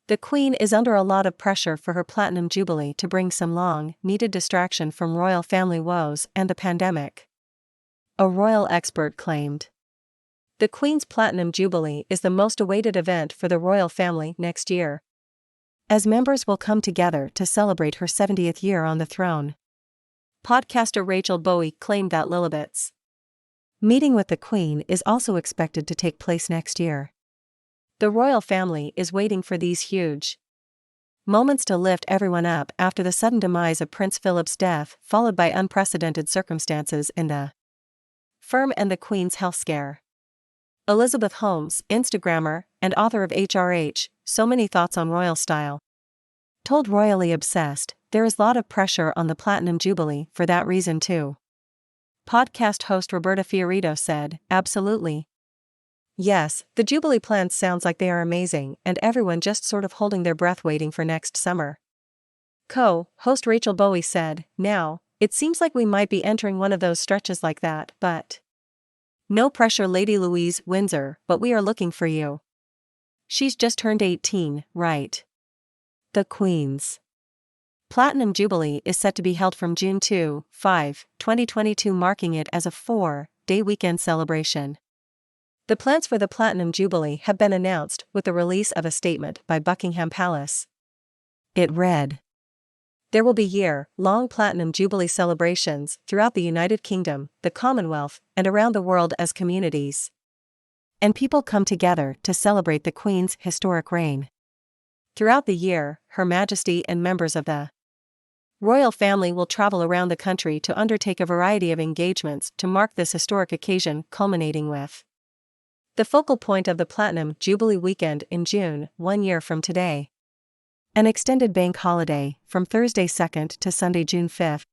The Queen is under a lot of pressure for her Platinum Jubilee to bring some long-needed distraction from royal family woes and the pandemic. A royal expert claimed. The Queen's Platinum Jubilee is the most awaited event for the royal family next year, as members will come together to celebrate her 70th year on the throne. Podcaster Rachel Bowie claimed that Lilibet's meeting with the Queen is also expected to take place next year. The royal family is waiting for these huge moments to lift everyone up after the sudden demise of Prince Philip's death, followed by unprecedented circumstances in the firm and the Queen's health scare. Elizabeth Holmes, Instagrammer, and author of HRH, So Many Thoughts on Royal Style, told Royally Obsessed, "There is a lot of pressure on the Platinum Jubilee for that reason too." Podcast host Roberta Fiorito said, "Absolutely. Yes, the Jubilee plans sounds like they are amazing and everyone just sort of holding their breath waiting for next summer." Co-host Rachel Bowie said, "Now, it seems like we might be entering one of those stretches like that, but no pressure Lady Louise Windsor, but we are looking for you. She's just turned 18, right?" The Queen's Platinum Jubilee is set to be held from June 2-5, 2022, marking it as a 4-day weekend celebration. The plans for the Platinum Jubilee have been announced with the release of a statement by Buckingham Palace. It read, "There will be year-long Platinum Jubilee celebrations throughout the United Kingdom, the Commonwealth, and around the world as communities and people come together to celebrate the Queen's historic reign. Throughout the year, Her Majesty and members of the royal family will travel around the country to undertake a variety of engagements to mark this historic occasion, culminating with the focal point of the Platinum Jubilee weekend in June, 1 year from today. An extended bank holiday, from Thursday 2nd to Sunday June 5th,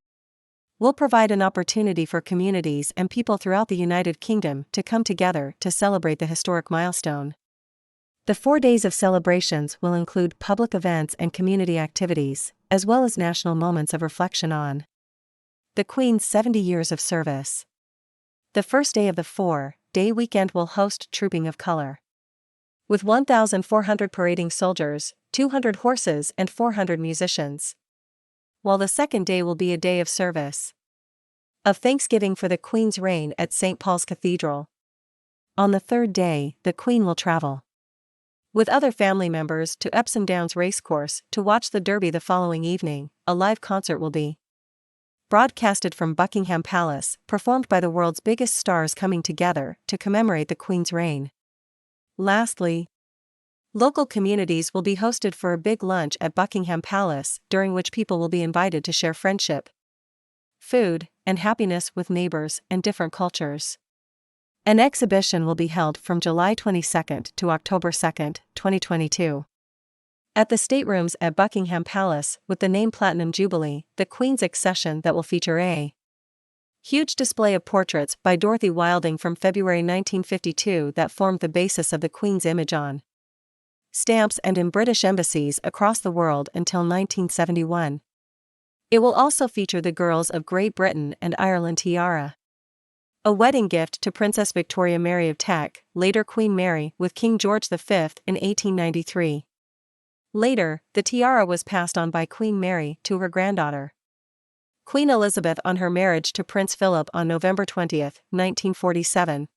will provide an opportunity for communities and people throughout the United Kingdom to come together to celebrate the historic milestone. The 4 days of celebrations will include public events and community activities, as well as national moments of reflection on the Queen's 70 years of service. The first day of the 4-day weekend will host Trooping of Color, with 1,400 parading soldiers, 200 horses and 400 musicians. While the second day will be a day of service of thanksgiving for the Queen's reign at St. Paul's Cathedral. On the third day, the Queen will travel with other family members to Epsom Downs Racecourse to watch the Derby the following evening. A live concert will be broadcasted from Buckingham Palace, performed by the world's biggest stars coming together to commemorate the Queen's reign. Lastly, local communities will be hosted for a big lunch at Buckingham Palace, during which people will be invited to share friendship, food, and happiness with neighbors and different cultures. An exhibition will be held from July 22nd to October 2nd, 2022. At the staterooms at Buckingham Palace, with the name Platinum Jubilee, the Queen's accession that will feature a huge display of portraits by Dorothy Wilding from February 1952 that formed the basis of the Queen's image on stamps and in British embassies across the world until 1971. It will also feature the Girls of Great Britain and Ireland tiara, a wedding gift to Princess Victoria Mary of Teck, later Queen Mary, with King George V in 1893. Later, the tiara was passed on by Queen Mary to her granddaughter, Queen Elizabeth, on her marriage to Prince Philip on November 20, 1947.